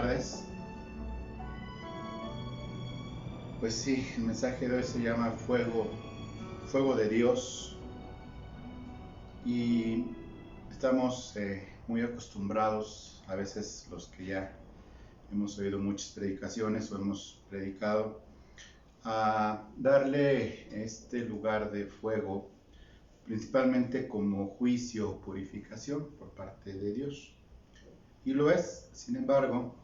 tardes. Pues sí, el mensaje de hoy se llama fuego de Dios. Y estamos muy acostumbrados, a veces los que ya hemos oído muchas predicaciones o hemos predicado, a darle este lugar de fuego principalmente como juicio o purificación por parte de Dios. Y lo es, sin embargo,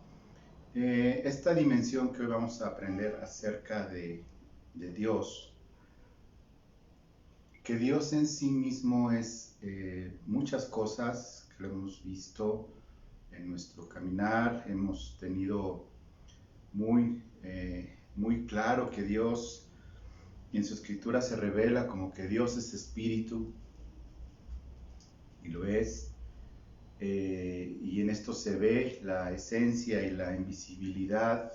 esta dimensión que hoy vamos a aprender acerca de Dios, que Dios en sí mismo es muchas cosas que lo hemos visto en nuestro caminar, hemos tenido muy claro que Dios en su escritura se revela como que Dios es espíritu, y lo es. Y en esto se ve la esencia y la invisibilidad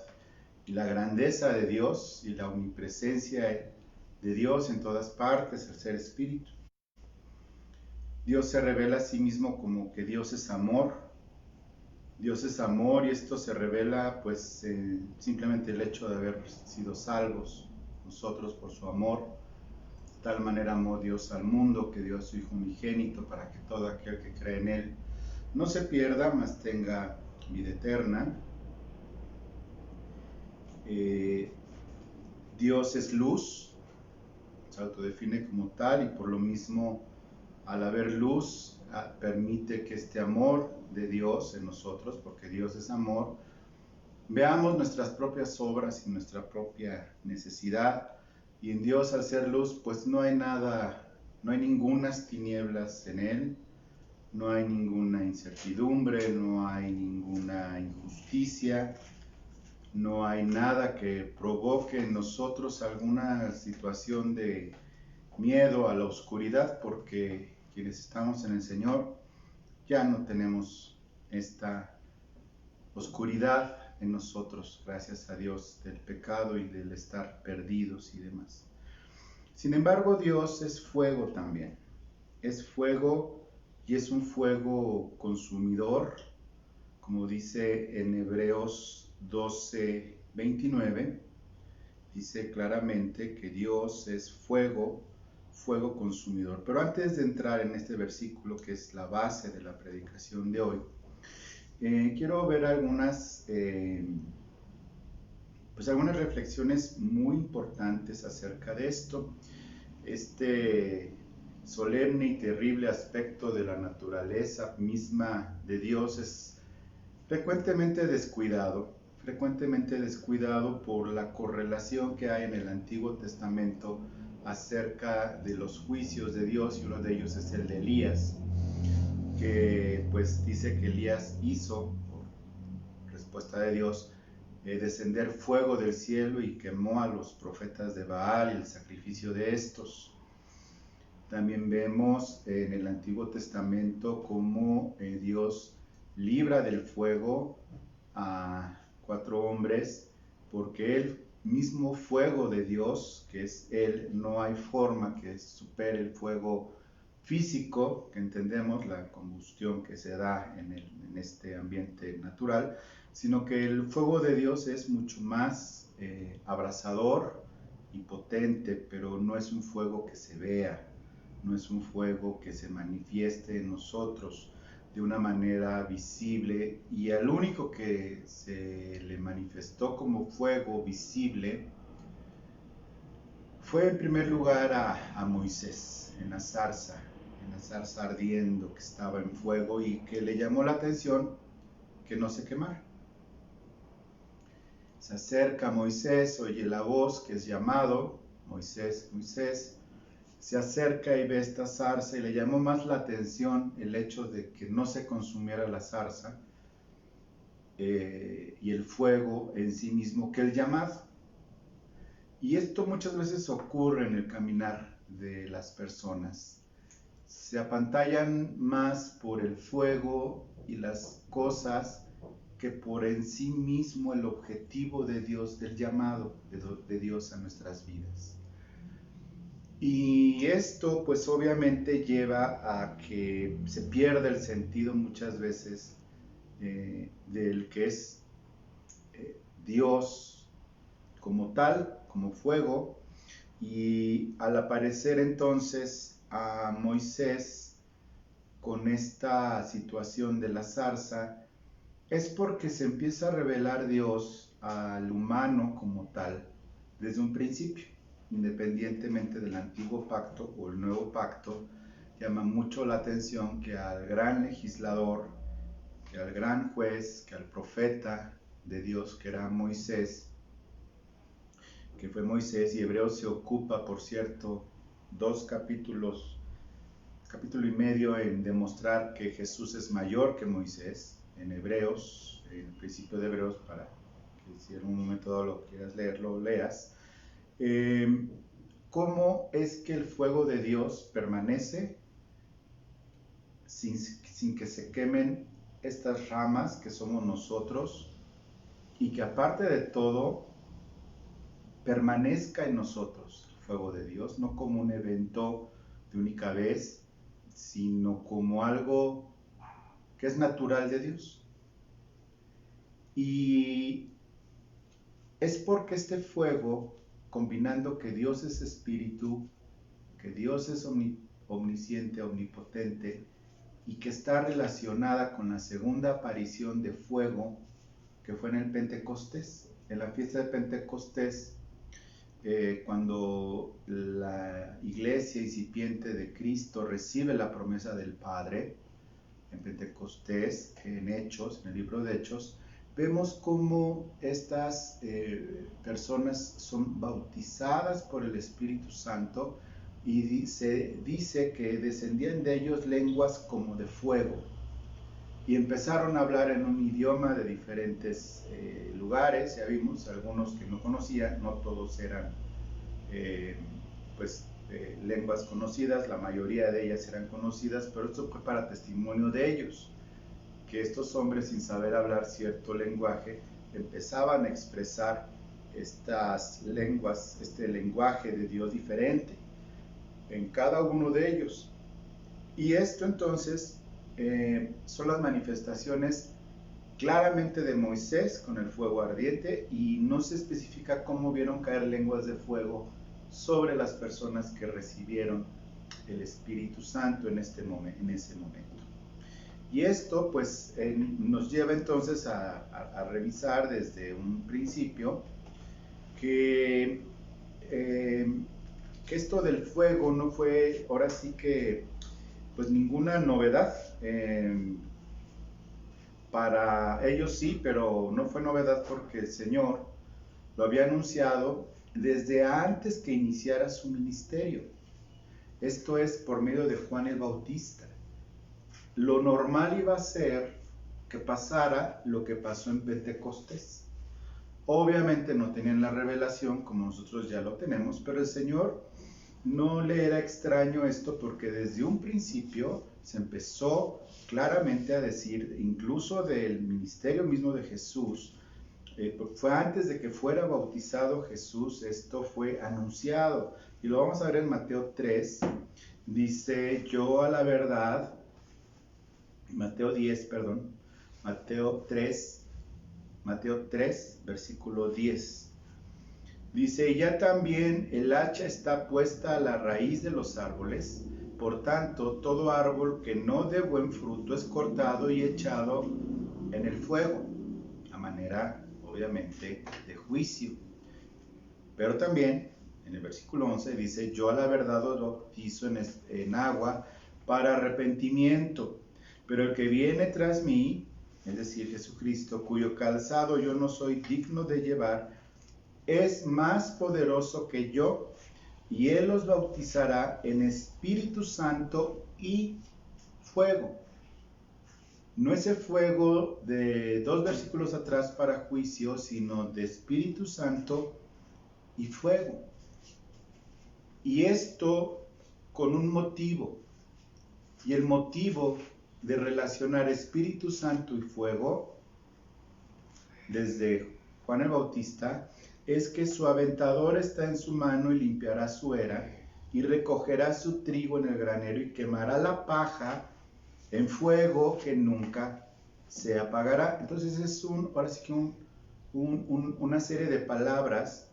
y la grandeza de Dios y la omnipresencia de Dios en todas partes, el ser espíritu. Dios se revela a sí mismo como que Dios es amor. Dios es amor, y esto se revela pues simplemente el hecho de haber sido salvos nosotros por su amor. De tal manera amó Dios al mundo que dio a su Hijo unigénito para que todo aquel que cree en Él no se pierda, mas tenga vida eterna. Dios es luz, se autodefine como tal, y por lo mismo, al haber luz, permite que este amor de Dios en nosotros, porque Dios es amor, veamos nuestras propias obras y nuestra propia necesidad. Y en Dios, al ser luz, pues no hay nada, no hay ningunas tinieblas en Él. No hay ninguna incertidumbre, no hay ninguna injusticia, no hay nada que provoque en nosotros alguna situación de miedo a la oscuridad, porque quienes estamos en el Señor ya no tenemos esta oscuridad en nosotros, gracias a Dios, del pecado y del estar perdidos y demás. Sin embargo, Dios es fuego también, es fuego. Y es un fuego consumidor, como dice en Hebreos 12:29, dice claramente que Dios es fuego consumidor. Pero antes de entrar en este versículo, que es la base de la predicación de hoy, quiero ver algunas reflexiones muy importantes acerca de esto. Este solemne y terrible aspecto de la naturaleza misma de Dios es frecuentemente descuidado por la correlación que hay en el Antiguo Testamento acerca de los juicios de Dios, y uno de ellos es el de Elías, que pues dice que Elías hizo, por respuesta de Dios, descender fuego del cielo y quemó a los profetas de Baal y el sacrificio de estos. También vemos en el Antiguo Testamento cómo Dios libra del fuego a 4 hombres, porque el mismo fuego de Dios, que es Él, no hay forma que supere el fuego físico, que entendemos, la combustión que se da en este ambiente natural, sino que el fuego de Dios es mucho más abrasador y potente, pero no es un fuego que se vea, no es un fuego que se manifieste en nosotros de una manera visible. Y al único que se le manifestó como fuego visible fue en primer lugar a Moisés, en la zarza ardiendo que estaba en fuego, y que le llamó la atención que no se quemara. Se acerca a Moisés, oye la voz que es llamado, Moisés, Moisés. Se acerca y ve esta zarza, y le llamó más la atención el hecho de que no se consumiera la zarza y el fuego en sí mismo que el llamado. Y esto muchas veces ocurre en el caminar de las personas. Se apantallan más por el fuego y las cosas que por en sí mismo el objetivo de Dios, del llamado de Dios a nuestras vidas. Y esto pues obviamente lleva a que se pierda el sentido muchas veces del que es Dios como tal, como fuego, y al aparecer entonces a Moisés con esta situación de la zarza, es porque se empieza a revelar Dios al humano como tal desde un principio, independientemente del antiguo pacto o el nuevo pacto. Llama mucho la atención que al gran legislador, que al gran juez, que al profeta de Dios, que era Moisés, que fue Moisés, y Hebreos se ocupa, por cierto, 2 capítulos, capítulo y medio, en demostrar que Jesús es mayor que Moisés, en Hebreos, en el principio de Hebreos, para que si en un momento dado lo quieras leer, lo leas. ¿Cómo es que el fuego de Dios permanece sin que se quemen estas ramas que somos nosotros, y que aparte de todo permanezca en nosotros el fuego de Dios, no como un evento de única vez, sino como algo que es natural de Dios? Y es porque este fuego, combinando que Dios es espíritu, que Dios es omnisciente, omnipotente, y que está relacionada con la segunda aparición de fuego, que fue en el Pentecostés. En la fiesta de Pentecostés, cuando la iglesia incipiente de Cristo recibe la promesa del Padre, en Pentecostés, en Hechos, en el libro de Hechos, vemos cómo estas personas son bautizadas por el Espíritu Santo, y dice que descendían de ellos lenguas como de fuego, y empezaron a hablar en un idioma de diferentes lugares. Ya vimos algunos que no conocían, no todos eran lenguas conocidas, la mayoría de ellas eran conocidas, pero esto fue para testimonio de ellos, que estos hombres, sin saber hablar cierto lenguaje, empezaban a expresar estas lenguas, este lenguaje de Dios diferente en cada uno de ellos. Y esto entonces son las manifestaciones claramente de Moisés con el fuego ardiente, y no se especifica cómo vieron caer lenguas de fuego sobre las personas que recibieron el Espíritu Santo en ese momento. Y esto pues nos lleva entonces a revisar desde un principio que esto del fuego no fue ahora sí que pues ninguna novedad. Para ellos sí, pero no fue novedad porque el Señor lo había anunciado desde antes que iniciara su ministerio. Esto es por medio de Juan el Bautista. Lo normal iba a ser que pasara lo que pasó en Pentecostés. Obviamente no tenían la revelación como nosotros ya lo tenemos, pero el Señor no le era extraño esto, porque desde un principio se empezó claramente a decir, incluso del ministerio mismo de Jesús, fue antes de que fuera bautizado Jesús, esto fue anunciado. Y lo vamos a ver en Mateo 3, dice, yo a la verdad, Mateo 10, perdón, Mateo 3, versículo 10. Dice, y ya también el hacha está puesta a la raíz de los árboles, por tanto, todo árbol que no dé buen fruto es cortado y echado en el fuego, a manera, obviamente, de juicio. Pero también, en el versículo 11 dice, yo a la verdad os bautizo en agua para arrepentimiento, pero el que viene tras mí, es decir, Jesucristo, cuyo calzado yo no soy digno de llevar, es más poderoso que yo, y él os bautizará en Espíritu Santo y fuego. No ese fuego de 2 versículos atrás para juicio, sino de Espíritu Santo y fuego. Y esto con un motivo. Y el motivo de relacionar Espíritu Santo y fuego, desde Juan el Bautista, es que su aventador está en su mano y limpiará su era, y recogerá su trigo en el granero y quemará la paja en fuego que nunca se apagará. Entonces es ahora sí que un una serie de palabras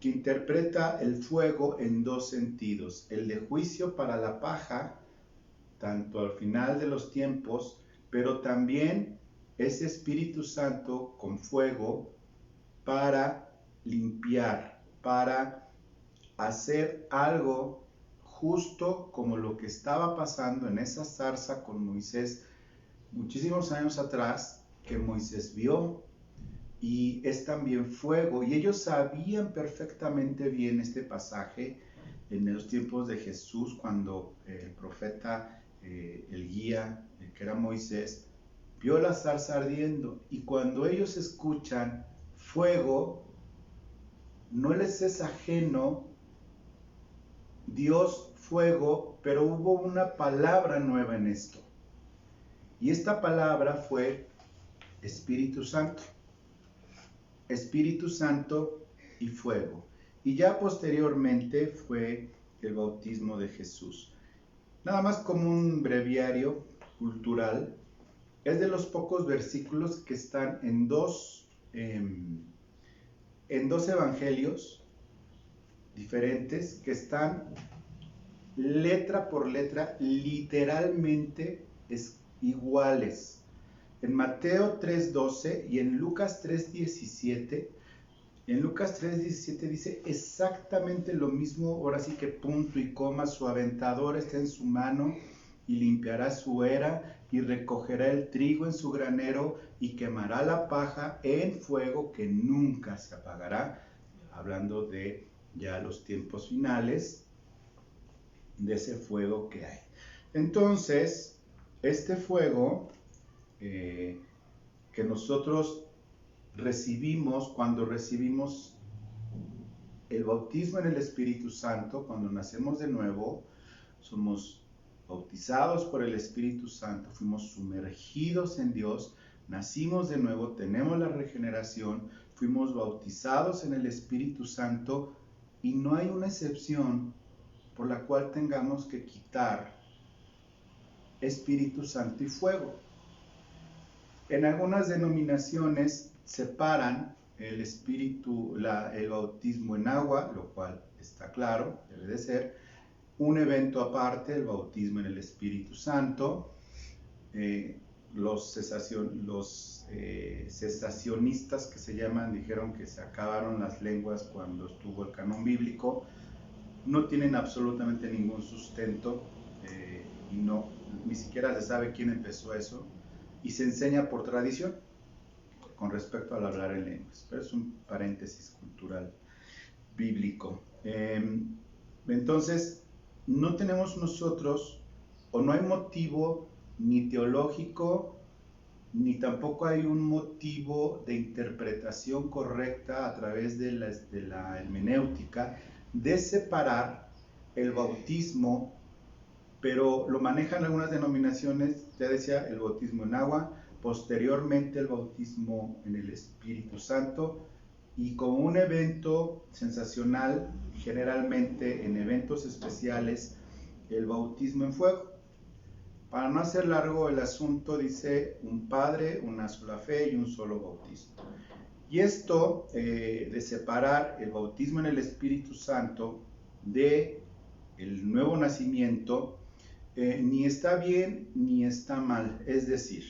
que interpreta el fuego en dos sentidos: el de juicio para la paja, tanto al final de los tiempos, pero también ese Espíritu Santo con fuego para limpiar, para hacer algo justo como lo que estaba pasando en esa zarza con Moisés muchísimos años atrás, que Moisés vio. Y es también fuego, y ellos sabían perfectamente bien este pasaje en los tiempos de Jesús, cuando el profeta, el guía, que era Moisés, vio la zarza ardiendo, y cuando ellos escuchan fuego, no les es ajeno Dios fuego, pero hubo una palabra nueva en esto, y esta palabra fue Espíritu Santo. Espíritu Santo y fuego. Y ya posteriormente fue el bautismo de Jesús. Nada más como un breviario cultural, es de los pocos versículos que están en dos evangelios diferentes, que están letra por letra, literalmente iguales. En Mateo 3:12 y en Lucas 3:17, en Lucas 3:17 dice exactamente lo mismo, ahora sí que punto y coma: su aventador está en su mano y limpiará su era y recogerá el trigo en su granero y quemará la paja en fuego que nunca se apagará, hablando de ya los tiempos finales, de ese fuego que hay. Entonces, este fuego que nosotros recibimos cuando recibimos el bautismo en el Espíritu Santo, cuando nacemos de nuevo, somos bautizados por el Espíritu Santo, fuimos sumergidos en Dios, nacimos de nuevo, tenemos la regeneración, fuimos bautizados en el Espíritu Santo, y no hay una excepción por la cual tengamos que quitar Espíritu Santo y fuego. En algunas denominaciones separan el el bautismo en agua, lo cual está claro, debe de ser un evento aparte, el bautismo en el Espíritu Santo. Los cesacionistas, que se llaman, dijeron que se acabaron las lenguas cuando estuvo el canon bíblico. No tienen absolutamente ningún sustento, y ni siquiera se sabe quién empezó eso, y se enseña por tradición con respecto al hablar en lenguas, pero es un paréntesis cultural bíblico. Entonces, no tenemos nosotros, o no hay motivo ni teológico, ni tampoco hay un motivo de interpretación correcta a través de la hermenéutica, de separar el bautismo, pero lo manejan algunas denominaciones, ya decía, el bautismo en agua, posteriormente el bautismo en el Espíritu Santo, y como un evento sensacional, generalmente en eventos especiales, el bautismo en fuego. Para no hacer largo el asunto, dice: un Padre, una sola fe y un solo bautismo. Y esto de separar el bautismo en el Espíritu Santo de el nuevo nacimiento, ni está bien ni está mal. Es decir,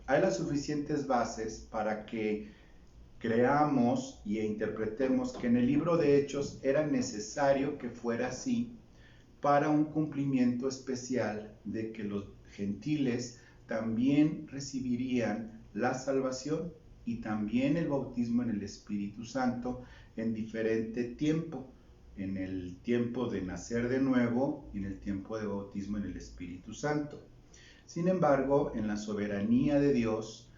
hay las suficientes bases para que creamos e interpretemos que en el libro de Hechos era necesario que fuera así, para un cumplimiento especial de que los gentiles también recibirían la salvación y también el bautismo en el Espíritu Santo en diferente tiempo, en el tiempo de nacer de nuevo y en el tiempo de bautismo en el Espíritu Santo. Sin embargo, en la soberanía de Dios,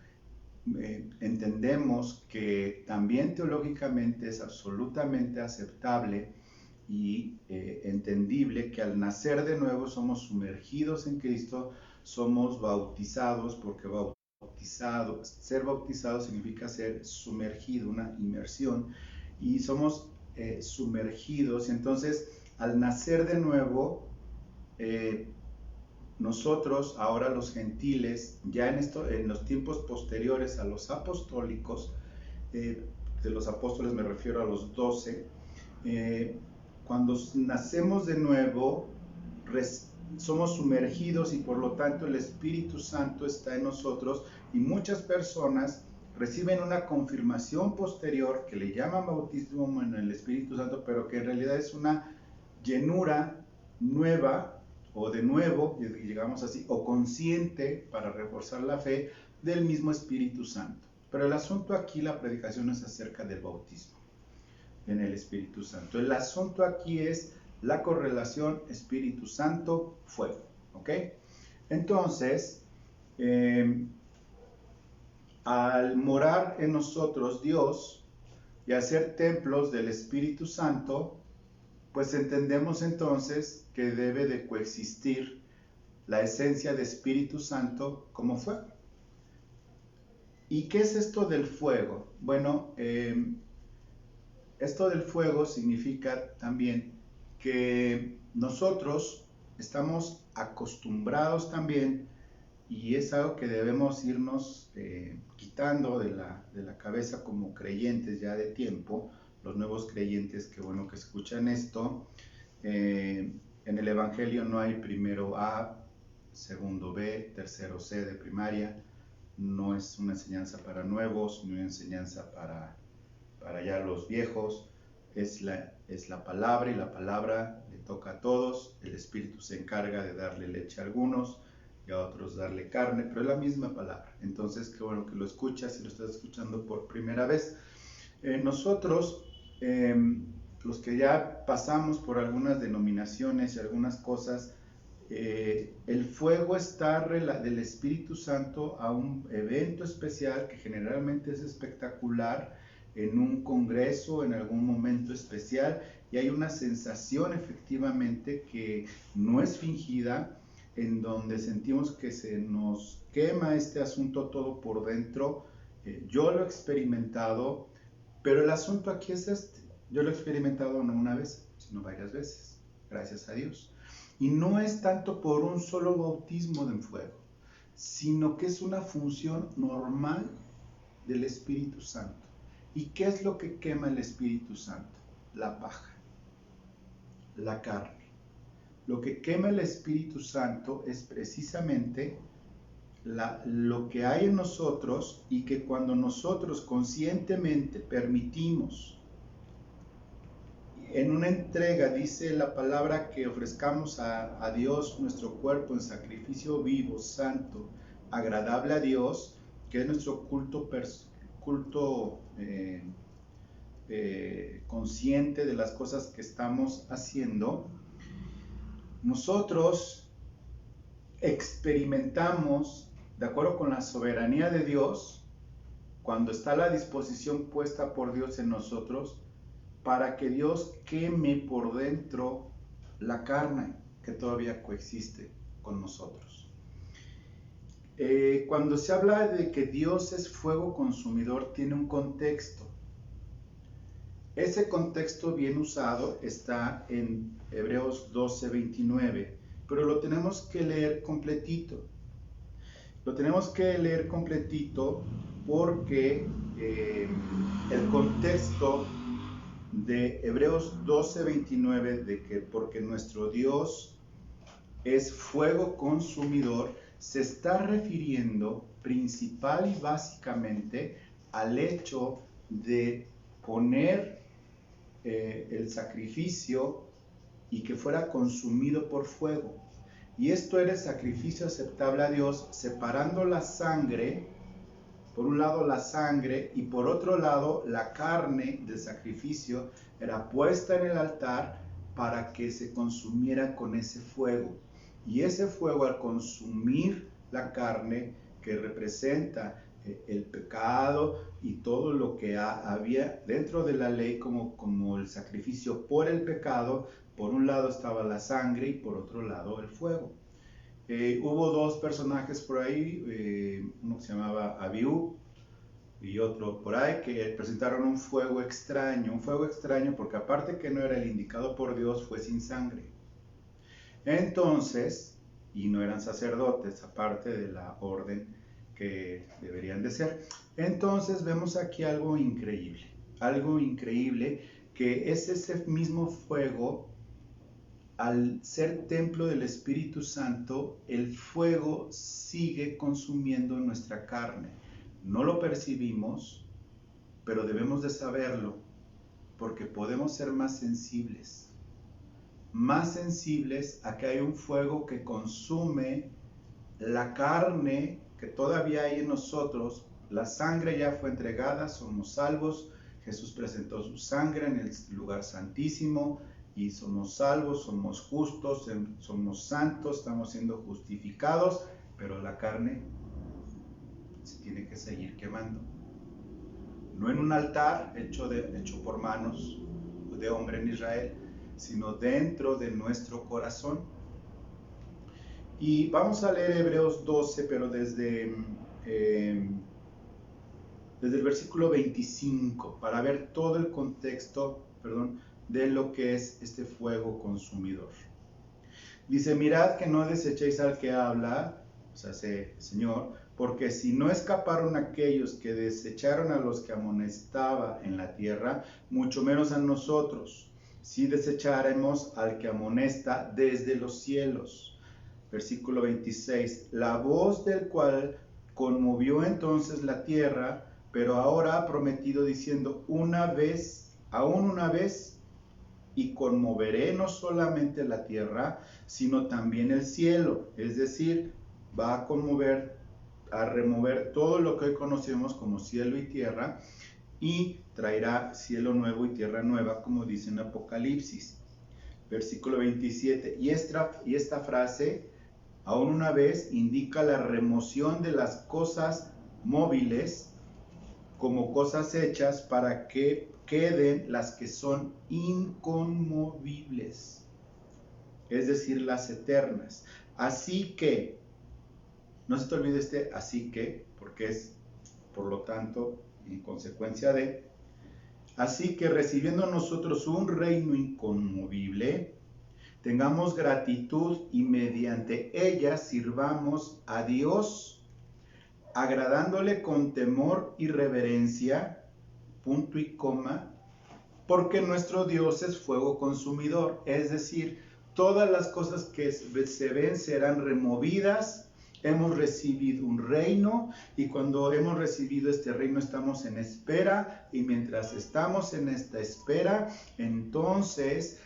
entendemos que también teológicamente es absolutamente aceptable y entendible que al nacer de nuevo somos sumergidos en Cristo, somos bautizados, porque ser bautizado significa ser sumergido, una inmersión, y somos sumergidos. Entonces, al nacer de nuevo, nosotros, ahora los gentiles, ya en los tiempos posteriores a los apostólicos, de los apóstoles me refiero a los 12, cuando nacemos de nuevo, somos sumergidos y por lo tanto el Espíritu Santo está en nosotros y muchas personas reciben una confirmación posterior que le llaman bautismo en el Espíritu Santo, pero que en realidad es una llenura nueva o de nuevo, digamos así, o consciente para reforzar la fe del mismo Espíritu Santo. Pero el asunto aquí, la predicación es acerca del bautismo en el Espíritu Santo. El asunto aquí es la correlación Espíritu Santo-fuego, ¿ok? Entonces, al morar en nosotros Dios y hacer templos del Espíritu Santo, pues entendemos entonces que debe de coexistir la esencia de Espíritu Santo como fuego. ¿Y qué es esto del fuego? Bueno, esto del fuego significa también que nosotros estamos acostumbrados también, y es algo que debemos irnos quitando de la cabeza como creyentes ya de tiempo, los nuevos creyentes que bueno que escuchan esto. En el Evangelio no hay primero A, segundo B, tercero C de primaria. No es una enseñanza para nuevos, ni una enseñanza para ya los viejos. Es la palabra, y la palabra le toca a todos. El Espíritu se encarga de darle leche a algunos y a otros darle carne, pero es la misma palabra. Entonces, qué bueno que lo escuchas y lo estás escuchando por primera vez. Nosotros, los que ya pasamos por algunas denominaciones y algunas cosas, el fuego está del Espíritu Santo a un evento especial que generalmente es espectacular, en un congreso, en algún momento especial, y hay una sensación efectivamente que no es fingida, en donde sentimos que se nos quema este asunto todo por dentro. Yo lo he experimentado, pero el asunto aquí es este. Yo lo he experimentado no una vez, sino varias veces, gracias a Dios. Y no es tanto por un solo bautismo de fuego, sino que es una función normal del Espíritu Santo. ¿Y qué es lo que quema el Espíritu Santo? La paja, la carne. Lo que quema el Espíritu Santo es precisamente lo que hay en nosotros, y que cuando nosotros conscientemente permitimos, en una entrega, dice la palabra, que ofrezcamos a Dios nuestro cuerpo en sacrificio vivo, santo, agradable a Dios, que es nuestro culto consciente de las cosas que estamos haciendo. Nosotros experimentamos, de acuerdo con la soberanía de Dios, cuando está la disposición puesta por Dios en nosotros, para que Dios queme por dentro la carne que todavía coexiste con nosotros. Cuando se habla de que Dios es fuego consumidor, tiene un contexto. Ese contexto bien usado está en Hebreos 12:29, pero lo tenemos que leer completito. Lo tenemos que leer completito porque el contexto de Hebreos 12:29, de que porque nuestro Dios es fuego consumidor, se está refiriendo principal y básicamente al hecho de poner el sacrificio y que fuera consumido por fuego. Y esto era el sacrificio aceptable a Dios, separando la sangre, por un lado la sangre, y por otro lado la carne del sacrificio era puesta en el altar para que se consumiera con ese fuego. Y ese fuego, al consumir la carne, que representa el pecado y todo lo que había dentro de la ley como el sacrificio por el pecado, por un lado estaba la sangre y por otro lado el fuego. Hubo dos personajes por ahí, uno que se llamaba Abiú y otro por ahí, que presentaron un fuego extraño porque aparte que no era el indicado por Dios, fue sin sangre. Entonces, y no eran sacerdotes, aparte de la orden que deberían de ser. Entonces vemos aquí algo increíble, que es ese mismo fuego. Al ser templo del Espíritu Santo, el fuego sigue consumiendo nuestra carne. No lo percibimos, pero debemos de saberlo, porque podemos ser más sensibles a que hay un fuego que consume la carne que todavía hay en nosotros. La sangre ya fue entregada, somos salvos, Jesús presentó su sangre en el lugar santísimo, y somos salvos, somos justos, somos santos, estamos siendo justificados, pero la carne se tiene que seguir quemando. No en un altar hecho por manos de hombre en Israel, sino dentro de nuestro corazón. Y vamos a leer Hebreos 12, pero desde el versículo 25, para ver todo el contexto, de lo que es este fuego consumidor. Dice: mirad que no desechéis al que habla, o sea, Señor, porque si no escaparon aquellos que desecharon a los que amonestaba en la tierra, mucho menos a nosotros, si desecharemos al que amonesta desde los cielos. Versículo 26, la voz del cual conmovió entonces la tierra, pero ahora ha prometido diciendo: aún una vez, y conmoveré no solamente la tierra, sino también el cielo. Es decir, va a remover todo lo que hoy conocemos como cielo y tierra, y traerá cielo nuevo y tierra nueva, como dice en Apocalipsis. Versículo 27, y esta frase, aún una vez, indica la remoción de las cosas móviles como cosas hechas, para que queden las que son inconmovibles, es decir, las eternas. Así que, no se te olvide así que, porque es, por lo tanto, en consecuencia de, así que recibiendo nosotros un reino inconmovible, tengamos gratitud y mediante ella sirvamos a Dios, agradándole con temor y reverencia, punto y coma, porque nuestro Dios es fuego consumidor. Es decir, todas las cosas que se ven serán removidas. Hemos recibido un reino, y cuando hemos recibido este reino estamos en espera, y mientras estamos en esta espera, entonces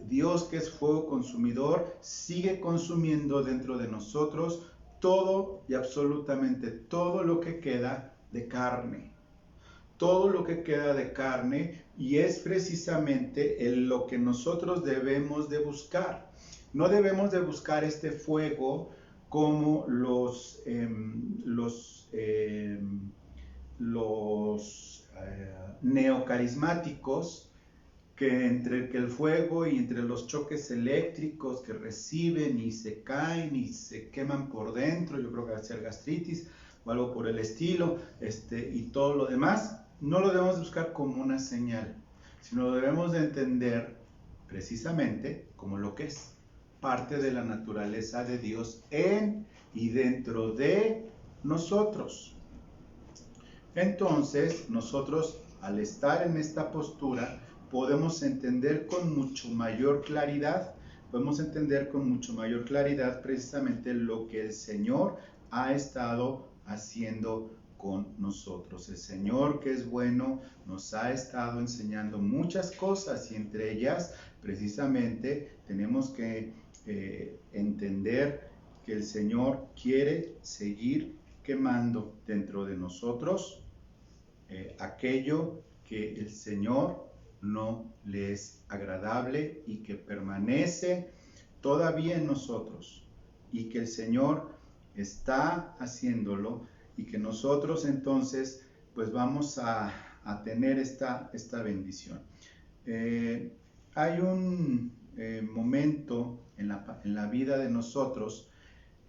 Dios, que es fuego consumidor, sigue consumiendo dentro de nosotros todo y absolutamente todo lo que queda de carne. Todo lo que queda de carne, y es precisamente lo que nosotros debemos de buscar. No debemos de buscar este fuego como los neocarismáticos, que entre el fuego y entre los choques eléctricos que reciben y se caen y se queman por dentro, yo creo que va a ser gastritis o algo por el estilo, y todo lo demás, no lo debemos buscar como una señal, sino lo debemos de entender precisamente como lo que es parte de la naturaleza de Dios en y dentro de nosotros. Entonces, nosotros, al estar en esta postura, podemos entender con mucho mayor claridad, precisamente lo que el Señor ha estado haciendo con nosotros. El Señor, que es bueno, nos ha estado enseñando muchas cosas, y entre ellas precisamente tenemos que entender que el Señor quiere seguir quemando dentro de nosotros aquello que el Señor no le es agradable y que permanece todavía en nosotros, y que el Señor está haciéndolo, y que nosotros entonces pues vamos a tener esta bendición. Hay un momento en la vida de nosotros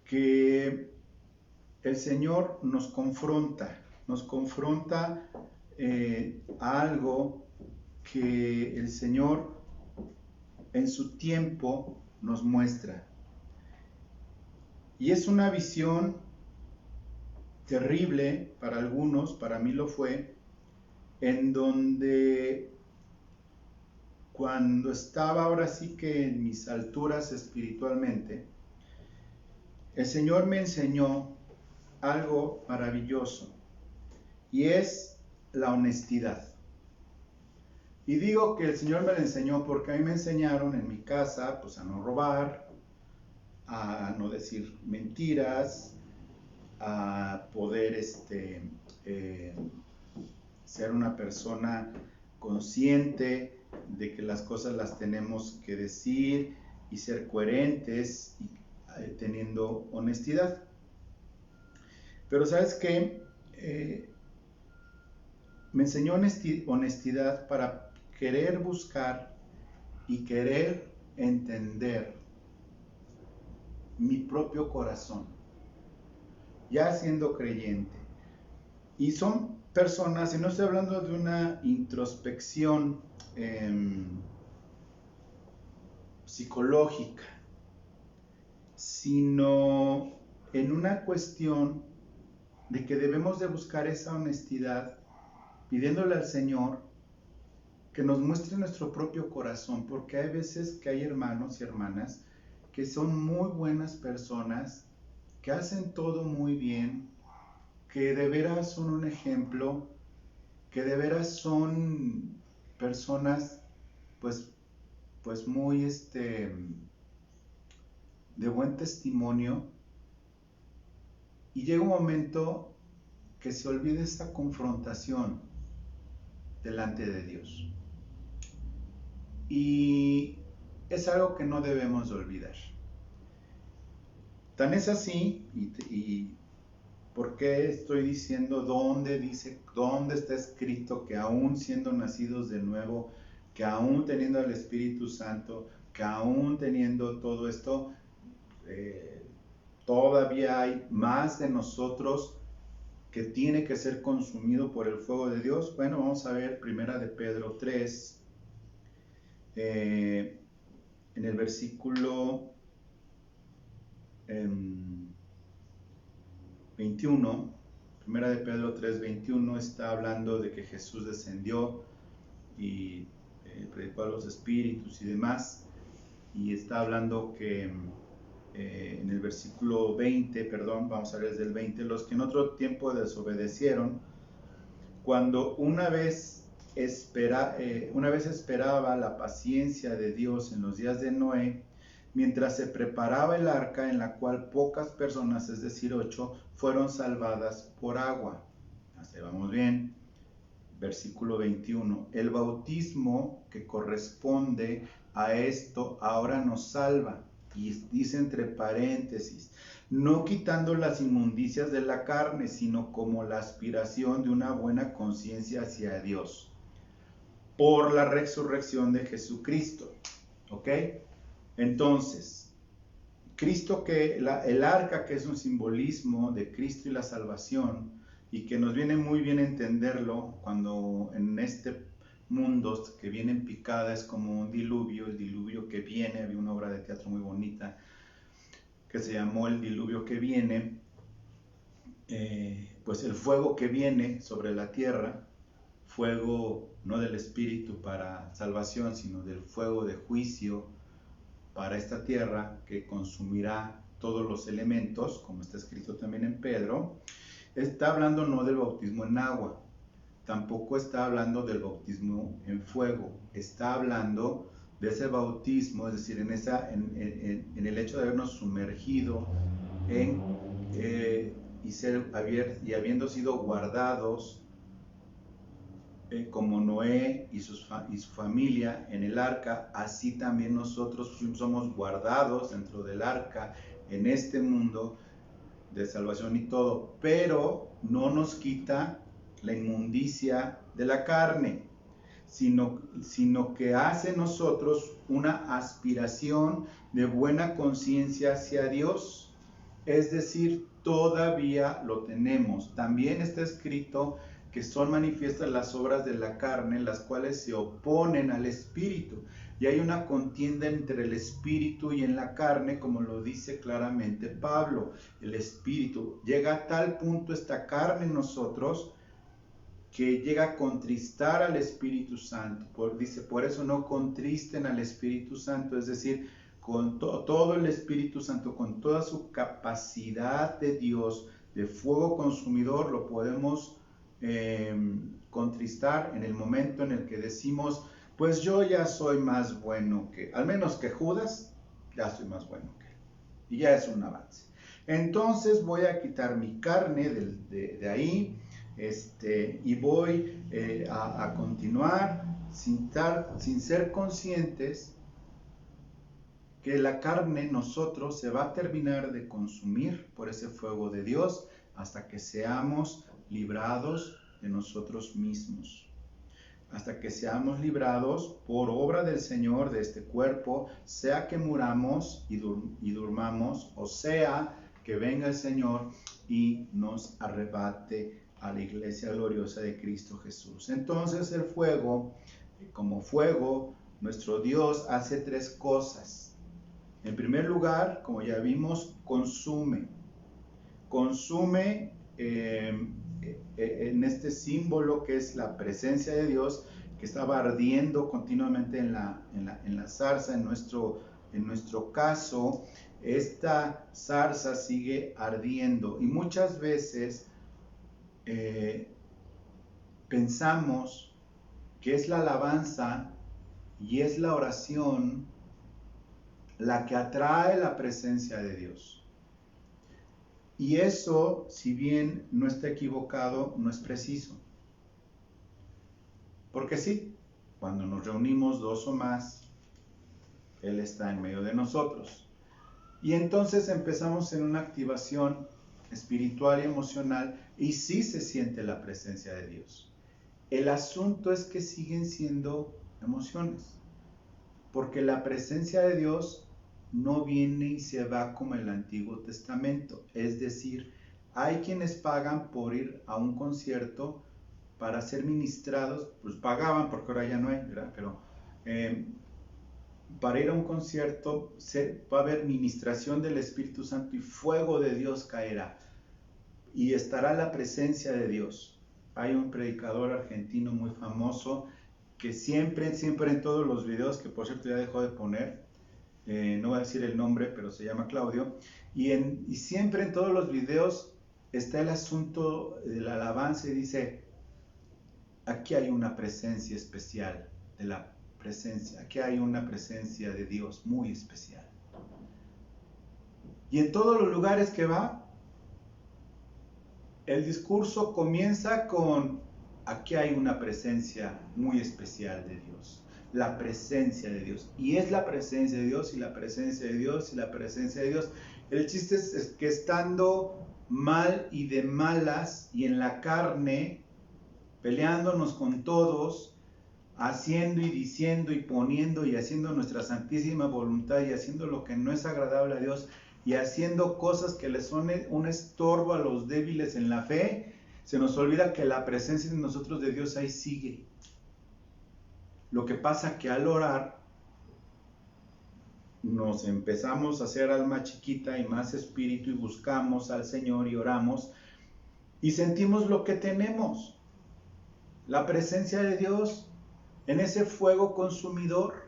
que el Señor nos confronta a algo que el Señor en su tiempo nos muestra. Y es una visión terrible para algunos, para mí lo fue, en donde cuando estaba ahora sí que en mis alturas espiritualmente, el Señor me enseñó algo maravilloso y es la honestidad. Y digo que el Señor me lo enseñó porque a mí me enseñaron en mi casa pues a no robar, a no decir mentiras, a poder ser una persona consciente de que las cosas las tenemos que decir y ser coherentes y teniendo honestidad. Pero ¿sabes qué? Me enseñó honestidad para querer buscar y querer entender mi propio corazón, ya siendo creyente. Y son personas, y no estoy hablando de una introspección psicológica, sino en una cuestión de que debemos de buscar esa honestidad, pidiéndole al Señor que nos muestre nuestro propio corazón, porque hay veces que hay hermanos y hermanas que son muy buenas personas, que hacen todo muy bien, que de veras son un ejemplo, que de veras son personas pues muy de buen testimonio, y llega un momento que se olvida esta confrontación delante de Dios. Y es algo que no debemos de olvidar. Tan es así, y ¿por qué estoy diciendo dónde está escrito que aún siendo nacidos de nuevo, que aún teniendo al Espíritu Santo, que aún teniendo todo esto, todavía hay más de nosotros que tiene que ser consumido por el fuego de Dios? Bueno, vamos a ver Primera de Pedro 3, en el versículo 21, Primera de Pedro 3, 21, está hablando de que Jesús descendió y predicó a los espíritus y demás, y está hablando que en el versículo 20, vamos a ver desde el 20, los que en otro tiempo desobedecieron, cuando una vez esperaba la paciencia de Dios en los días de Noé, mientras se preparaba el arca en la cual pocas personas, es decir 8, fueron salvadas por agua. Así vamos bien. Versículo 21. El bautismo que corresponde a esto ahora nos salva. Y dice entre paréntesis, no quitando las inmundicias de la carne, sino como la aspiración de una buena conciencia hacia Dios, por la resurrección de Jesucristo. ¿Ok? Entonces, Cristo, el arca, que es un simbolismo de Cristo y la salvación, y que nos viene muy bien entenderlo cuando en este mundo que viene en picada es como un diluvio, el diluvio que viene. Había una obra de teatro muy bonita que se llamó El diluvio que viene. Pues el fuego que viene sobre la tierra, fuego no del Espíritu para salvación, sino del fuego de juicio para esta tierra, que consumirá todos los elementos, como está escrito también en Pedro. Está hablando no del bautismo en agua, tampoco está hablando del bautismo en fuego, está hablando de ese bautismo, es decir, en el hecho de habernos sumergido y habiendo sido guardados como Noé y su familia en el arca, así también nosotros somos guardados dentro del arca en este mundo de salvación y todo, pero no nos quita la inmundicia de la carne, sino que hace en nosotros una aspiración de buena conciencia hacia Dios. Es decir, todavía lo tenemos. También está escrito que son manifiestas las obras de la carne, las cuales se oponen al espíritu. Y hay una contienda entre el espíritu y en la carne, como lo dice claramente Pablo. El espíritu llega a tal punto esta carne en nosotros que llega a contristar al Espíritu Santo. Dice, por eso no contristen al Espíritu Santo, es decir, con todo el Espíritu Santo, con toda su capacidad de Dios, de fuego consumidor, lo podemos contristar en el momento en el que decimos, pues yo ya soy más bueno que, al menos que Judas, ya soy más bueno que él. Y ya es un avance. Entonces voy a quitar mi carne de ahí, y voy a continuar sin ser conscientes que la carne nosotros se va a terminar de consumir por ese fuego de Dios hasta que seamos librados de nosotros mismos. Hasta que seamos librados por obra del Señor de este cuerpo, sea que muramos y durmamos, o sea que venga el Señor y nos arrebate a la iglesia gloriosa de Cristo Jesús. Entonces el fuego, como fuego, nuestro Dios hace tres cosas. En primer lugar, como ya vimos, consume. Consume en este símbolo que es la presencia de Dios, que estaba ardiendo continuamente en la zarza. En nuestro caso, esta zarza sigue ardiendo, y muchas veces pensamos que es la alabanza y es la oración la que atrae la presencia de Dios. Y eso, si bien no está equivocado, no es preciso. Porque sí, cuando nos reunimos dos o más, Él está en medio de nosotros. Y entonces empezamos en una activación espiritual y emocional, y sí se siente la presencia de Dios. El asunto es que siguen siendo emociones, porque la presencia de Dios no viene y se va como el Antiguo Testamento. Es decir, hay quienes pagan por ir a un concierto para ser ministrados, pues pagaban porque ahora ya no hay, ¿verdad? Pero para ir a un concierto va a haber ministración del Espíritu Santo y fuego de Dios caerá y estará la presencia de Dios. Hay un predicador argentino muy famoso que siempre en todos los videos, que por cierto ya dejó de poner, no voy a decir el nombre, pero se llama Claudio, y siempre en todos los videos está el asunto de la alabanza, y dice, aquí hay una presencia especial de la presencia, aquí hay una presencia de Dios muy especial. Y en todos los lugares que va, el discurso comienza con, aquí hay una presencia muy especial de Dios. La presencia de Dios. Y es la presencia de Dios, y la presencia de Dios, y la presencia de Dios. El chiste es que estando mal y de malas, y en la carne, peleándonos con todos, haciendo y diciendo y poniendo y haciendo nuestra santísima voluntad, y haciendo lo que no es agradable a Dios, y haciendo cosas que les son un estorbo a los débiles en la fe, se nos olvida que la presencia de nosotros de Dios ahí sigue. Lo que pasa que al orar nos empezamos a hacer alma chiquita y más espíritu, y buscamos al Señor y oramos y sentimos lo que tenemos, la presencia de Dios en ese fuego consumidor.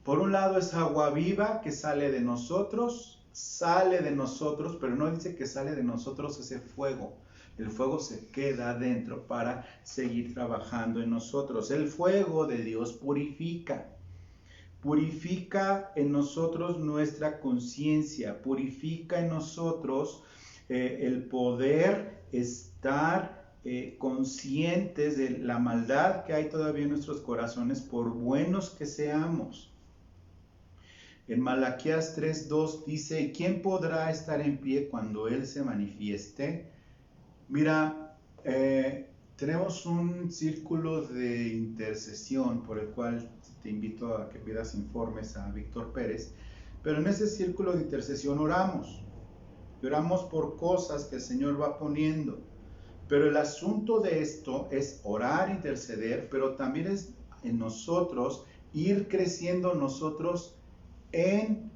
Por un lado es agua viva que sale de nosotros, pero no dice que sale de nosotros ese fuego. El fuego se queda dentro para seguir trabajando en nosotros. El fuego de Dios purifica. Purifica en nosotros nuestra conciencia. Purifica en nosotros el poder estar conscientes de la maldad que hay todavía en nuestros corazones, por buenos que seamos. En Malaquías 3:2 dice, ¿quién podrá estar en pie cuando Él se manifieste? Mira, tenemos un círculo de intercesión por el cual te invito a que pidas informes a Víctor Pérez, pero en ese círculo de intercesión oramos por cosas que el Señor va poniendo. Pero el asunto de esto es orar, interceder, pero también es en nosotros ir creciendo nosotros en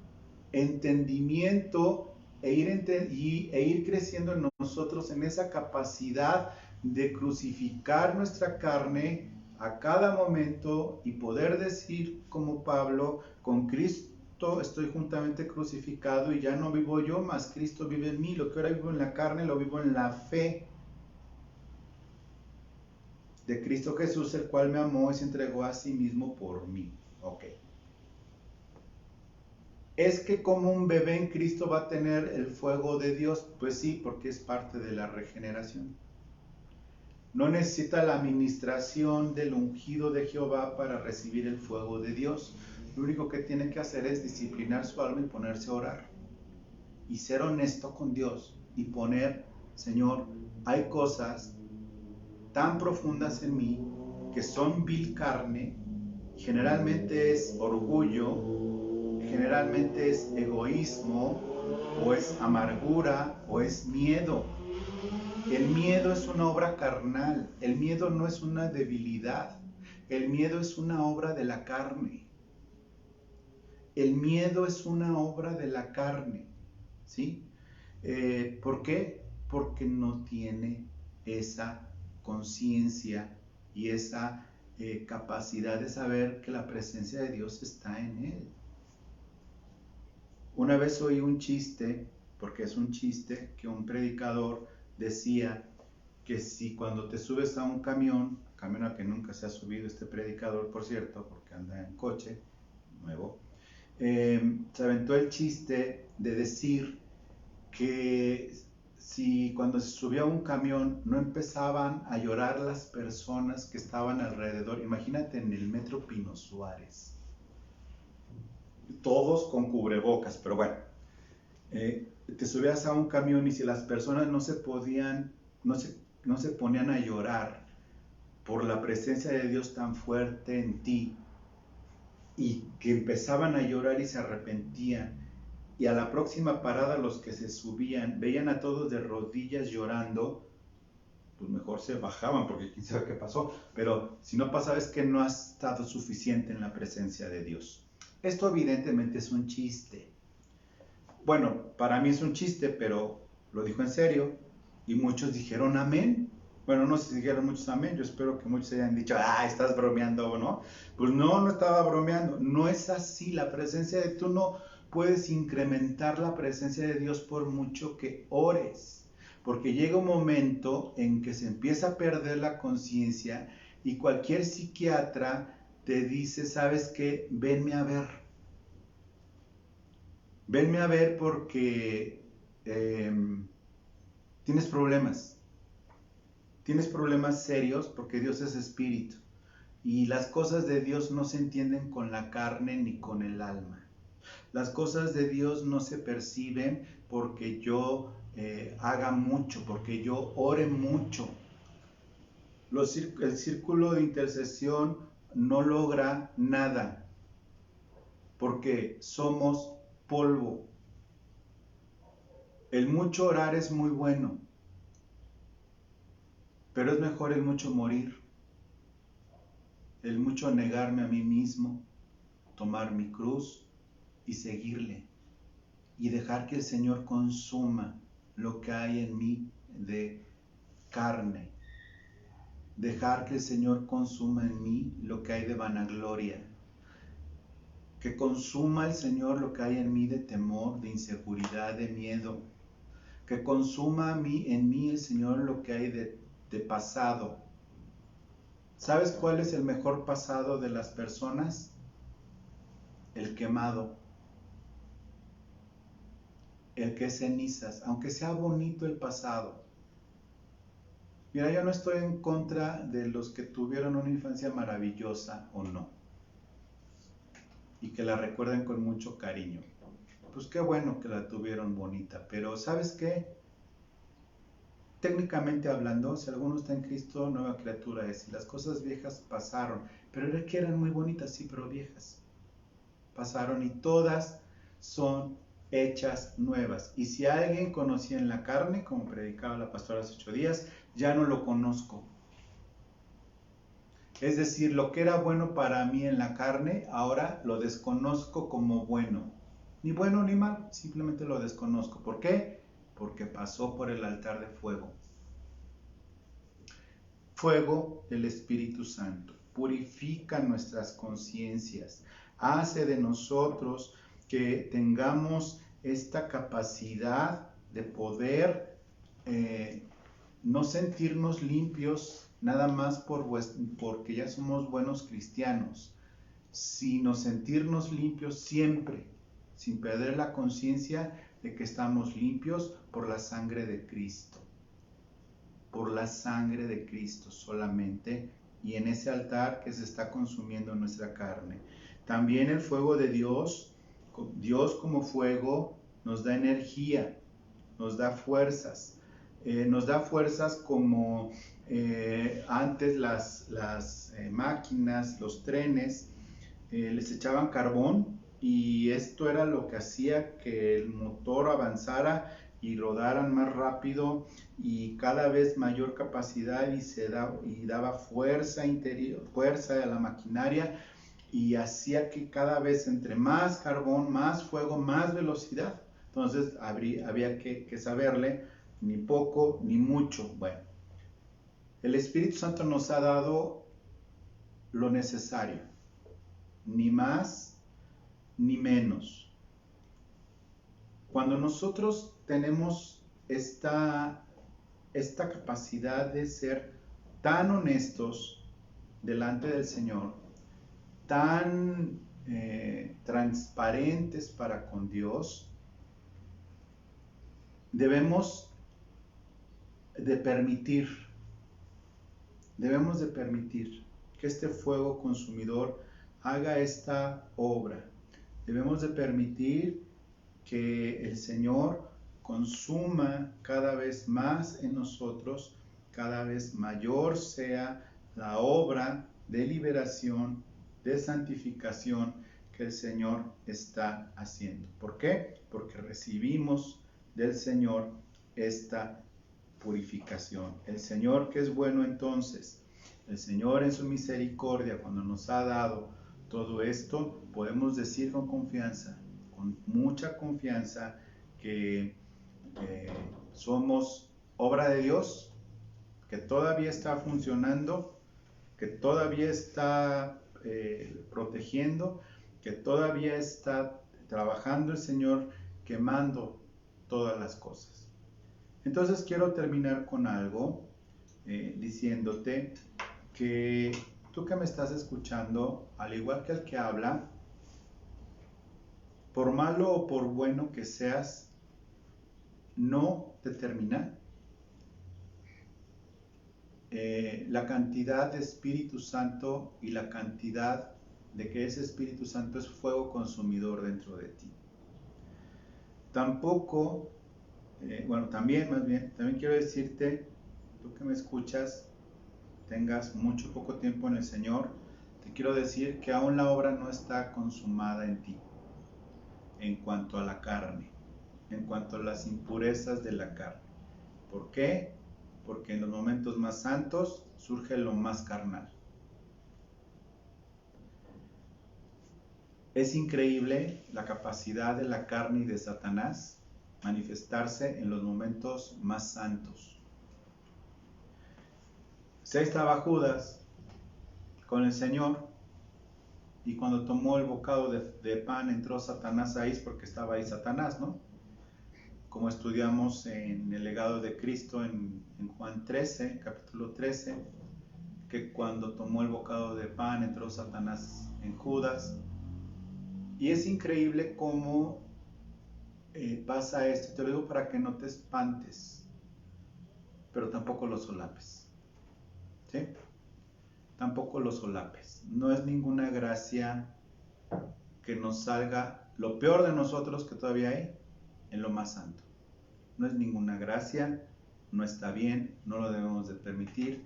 entendimiento e ir creciendo en nosotros en esa capacidad de crucificar nuestra carne a cada momento y poder decir como Pablo, con Cristo estoy juntamente crucificado y ya no vivo yo, mas Cristo vive en mí. Lo que ahora vivo en la carne lo vivo en la fe de Cristo Jesús, el cual me amó y se entregó a sí mismo por mí. Ok. ¿Es que como un bebé en Cristo va a tener el fuego de Dios? Pues sí, porque es parte de la regeneración. No necesita la administración del ungido de Jehová para recibir el fuego de Dios. Lo único que tiene que hacer es disciplinar su alma y ponerse a orar. Y ser honesto con Dios y poner, Señor, hay cosas tan profundas en mí que son vil carne, generalmente es orgullo, generalmente es egoísmo, o es amargura, o es miedo. El miedo es una obra carnal, el miedo no es una debilidad, el miedo es una obra de la carne. El miedo es una obra de la carne, ¿sí? ¿Por qué? Porque no tiene esa conciencia y esa capacidad de saber que la presencia de Dios está en él. Una vez oí un chiste, porque es un chiste, que un predicador decía que si cuando te subes a un camión a que nunca se ha subido este predicador, por cierto, porque anda en coche nuevo, se aventó el chiste de decir que si cuando se subía a un camión no empezaban a llorar las personas que estaban alrededor, imagínate en el metro Pino Suárez, todos con cubrebocas, pero bueno, te subías a un camión y si las personas no se ponían a llorar por la presencia de Dios tan fuerte en ti y que empezaban a llorar y se arrepentían, y a la próxima parada los que se subían veían a todos de rodillas llorando, pues mejor se bajaban porque quién sabe qué pasó, pero si no pasaba es que no has estado suficiente en la presencia de Dios. Esto evidentemente es un chiste. Bueno, para mí es un chiste, pero lo dijo en serio y muchos dijeron amén. Bueno, no sé si dijeron muchos amén, yo espero que muchos hayan dicho, estás bromeando o no. Pues no estaba bromeando, no es así. La presencia de tú no puedes incrementar la presencia de Dios por mucho que ores, porque llega un momento en que se empieza a perder la conciencia y cualquier psiquiatra te dice, ¿sabes qué? Venme a ver porque tienes problemas serios porque Dios es espíritu y las cosas de Dios no se entienden con la carne ni con el alma. Las cosas de Dios no se perciben porque yo haga mucho, porque yo ore mucho. El círculo de intercesión no logra nada porque somos polvo. El mucho orar es muy bueno, pero es mejor el mucho morir, el mucho negarme a mí mismo, tomar mi cruz y seguirle y dejar que el Señor consuma lo que hay en mí de carne, dejar que el Señor consuma en mí lo que hay de vanagloria, que consuma el Señor lo que hay en mí de temor, de inseguridad, de miedo, que consuma en mí el Señor lo que hay de pasado. ¿Sabes cuál es el mejor pasado de las personas? El quemado, el que es cenizas, aunque sea bonito el pasado. Mira, yo no estoy en contra de los que tuvieron una infancia maravillosa o no, y que la recuerden con mucho cariño. Pues qué bueno que la tuvieron bonita, pero ¿sabes qué? Técnicamente hablando, si alguno está en Cristo, nueva criatura es, y las cosas viejas pasaron, pero era que eran muy bonitas, sí, pero viejas. Pasaron y todas son hechas nuevas. Y si alguien conocía en la carne, como predicaba la pastora hace 8 días, ya no lo conozco. Es decir, lo que era bueno para mí en la carne, ahora lo desconozco como bueno. Ni bueno ni mal, simplemente lo desconozco. ¿Por qué? Porque pasó por el altar de fuego. Fuego del Espíritu Santo. Purifica nuestras conciencias. Hace de nosotros que tengamos esta capacidad de poder no sentirnos limpios nada más porque ya somos buenos cristianos, sino sentirnos limpios siempre, sin perder la conciencia de que estamos limpios por la sangre de Cristo. Por la sangre de Cristo solamente, y en ese altar que se está consumiendo nuestra carne. También el fuego de Dios, Dios como fuego, nos da energía, nos da fuerzas. Nos da fuerzas como antes las máquinas, los trenes, les echaban carbón y esto era lo que hacía que el motor avanzara y rodaran más rápido y cada vez mayor capacidad y daba fuerza interior, fuerza a la maquinaria y hacía que cada vez entre más carbón, más fuego, más velocidad. Entonces había que saberle ni poco ni mucho. Bueno, el Espíritu Santo nos ha dado lo necesario, ni más ni menos. Cuando nosotros tenemos esta capacidad de ser tan honestos delante del Señor, tan transparentes para con Dios, debemos de permitir que este fuego consumidor haga esta obra. Debemos de permitir que el Señor consuma cada vez más en nosotros, cada vez mayor sea la obra de liberación, de santificación que el Señor está haciendo. ¿Por qué? Porque recibimos del Señor esta purificación. El Señor que es bueno entonces, el Señor en su misericordia, cuando nos ha dado todo esto, podemos decir con confianza, con mucha confianza, que somos obra de Dios, que todavía está funcionando, que todavía está protegiendo, que todavía está trabajando el Señor, quemando todas las cosas. Entonces quiero terminar con algo diciéndote que tú que me estás escuchando, al igual que el que habla, por malo o por bueno que seas, no determina la cantidad de Espíritu Santo y la cantidad de que ese Espíritu Santo es fuego consumidor dentro de ti. Tampoco, también quiero decirte, tú que me escuchas, tengas mucho poco tiempo en el Señor, te quiero decir que aún la obra no está consumada en ti, en cuanto a la carne, en cuanto a las impurezas de la carne. ¿Por qué? Porque en los momentos más santos surge lo más carnal. Es increíble la capacidad de la carne y de Satanás manifestarse en los momentos más santos. Se estaba Judas con el Señor y cuando tomó el bocado de pan entró Satanás ahí porque estaba ahí Satanás, ¿no? Como estudiamos en el legado de Cristo en Juan 13, capítulo 13, que cuando tomó el bocado de pan entró Satanás en Judas. Y es increíble cómo pasa esto. Te lo digo para que no te espantes, pero tampoco lo solapes. ¿Sí? Tampoco lo solapes. No es ninguna gracia que nos salga lo peor de nosotros que todavía hay en lo más santo. No es ninguna gracia, no está bien, no lo debemos de permitir.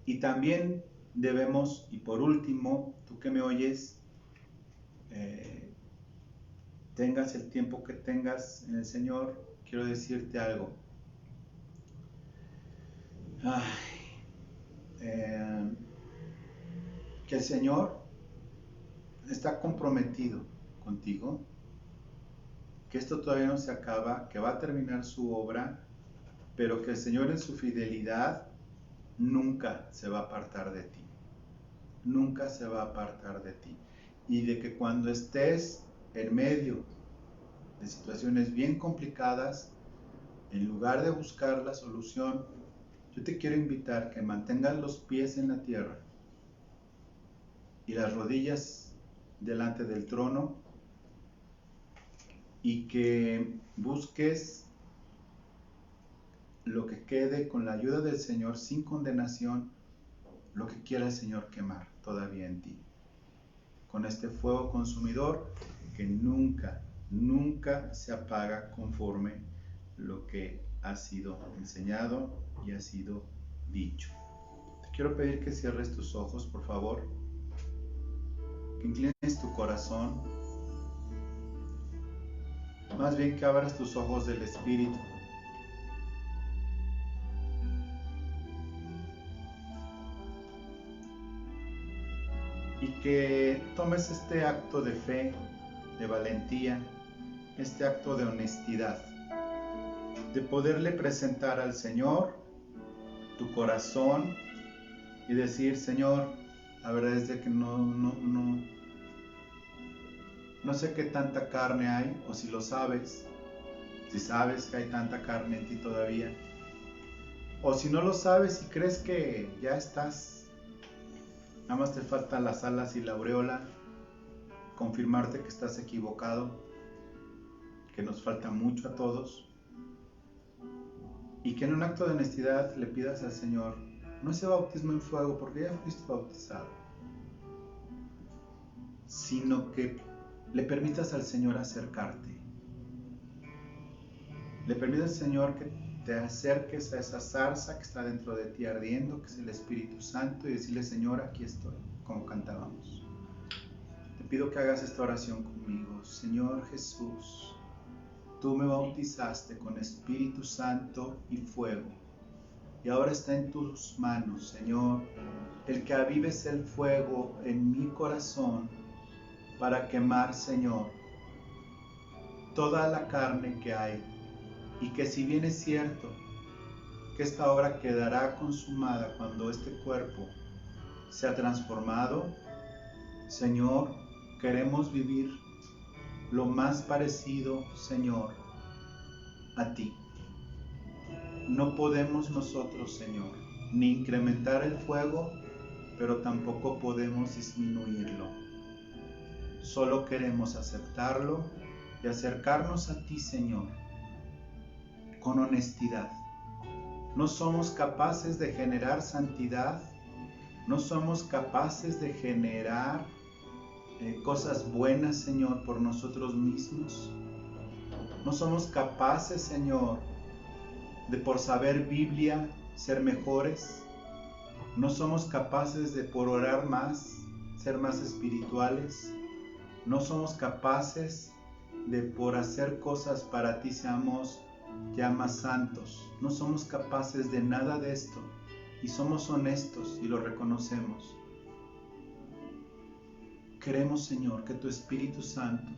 Y también debemos, y por último, tú que me oyes, tengas el tiempo que tengas en el Señor, quiero decirte algo. Que el Señor está comprometido contigo, que esto todavía no se acaba, que va a terminar su obra, pero que el Señor en su fidelidad nunca se va a apartar de ti. Nunca se va a apartar de ti. Y de que cuando estés en medio de situaciones bien complicadas, en lugar de buscar la solución, yo te quiero invitar que mantengas los pies en la tierra y las rodillas delante del trono y que busques lo que quede con la ayuda del Señor sin condenación, lo que quiera el Señor quemar todavía en ti, con este fuego consumidor que nunca se apaga conforme lo que ha sido enseñado y ha sido dicho. Te quiero pedir que cierres tus ojos, por favor, que inclines tu corazón, más bien que abras tus ojos del Espíritu. Y que tomes este acto de fe, de valentía, este acto de honestidad, de poderle presentar al Señor tu corazón y decir: Señor, la verdad es de que no sé qué tanta carne hay, o si lo sabes, si sabes que hay tanta carne en ti todavía, o si no lo sabes y crees que ya estás, nada más te faltan las alas y la aureola, confirmarte que estás equivocado, que nos falta mucho a todos, y que en un acto de honestidad le pidas al Señor no ese bautismo en fuego, porque ya fuiste bautizado, sino que le permitas al Señor acercarte. Le permitas al Señor que te acerques a esa zarza que está dentro de ti ardiendo, que es el Espíritu Santo, y decirle: Señor, aquí estoy, como cantábamos. Te pido que hagas esta oración conmigo. Señor Jesús, tú me bautizaste con Espíritu Santo y fuego, y ahora está en tus manos, Señor, el que avives el fuego en mi corazón para quemar, Señor, toda la carne que hay, y que si bien es cierto que esta obra quedará consumada cuando este cuerpo sea transformado, Señor, queremos vivir lo más parecido, Señor, a ti. No podemos nosotros, Señor, ni incrementar el fuego, pero tampoco podemos disminuirlo. Solo queremos aceptarlo y acercarnos a ti, Señor, con honestidad. No somos capaces de generar santidad, no somos capaces de generar cosas buenas, Señor, por nosotros mismos. No somos capaces, Señor, de por saber Biblia ser mejores. No somos capaces de por orar más ser más espirituales. No somos capaces de por hacer cosas para ti seamos ya más santos. No somos capaces de nada de esto, y somos honestos y lo reconocemos. Queremos, Señor, que tu Espíritu Santo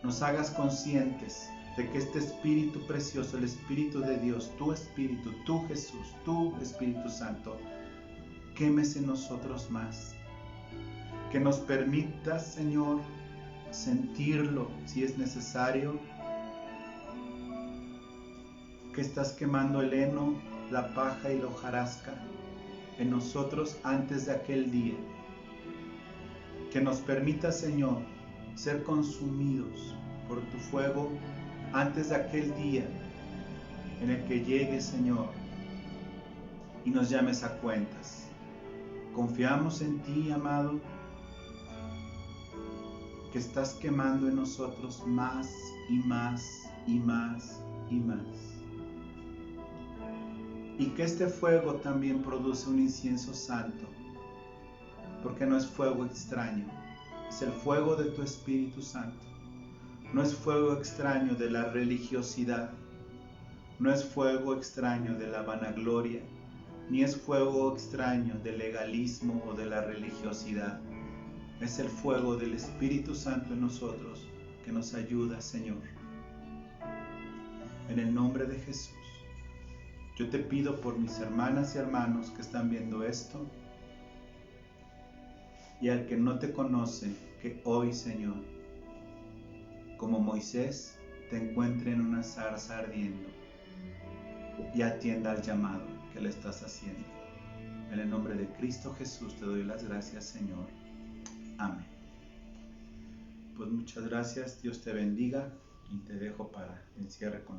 nos hagas conscientes de que este Espíritu precioso, el Espíritu de Dios, tu Espíritu, tu Jesús, tu Espíritu Santo, quemes en nosotros más. Que nos permitas, Señor, sentirlo si es necesario, que estás quemando el heno, la paja y la hojarasca en nosotros antes de aquel día. Que nos permita, Señor, ser consumidos por tu fuego antes de aquel día en el que llegue, Señor, y nos llames a cuentas. Confiamos en ti, amado, que estás quemando en nosotros más y más y más y más. Y que este fuego también produce un incienso santo, porque no es fuego extraño, Es el fuego de tu Espíritu Santo. No es fuego extraño de la religiosidad, no es fuego extraño de la vanagloria, ni es fuego extraño del legalismo o de la religiosidad. Es el fuego del Espíritu Santo en nosotros que nos ayuda, Señor. En el nombre de Jesús, yo te pido por mis hermanas y hermanos que están viendo esto, y al que no te conoce, que hoy, Señor, como Moisés, te encuentre en una zarza ardiendo y atienda al llamado que le estás haciendo. En el nombre de Cristo Jesús te doy las gracias, Señor. Amén. Pues muchas gracias, Dios te bendiga, y te dejo para el cierre con la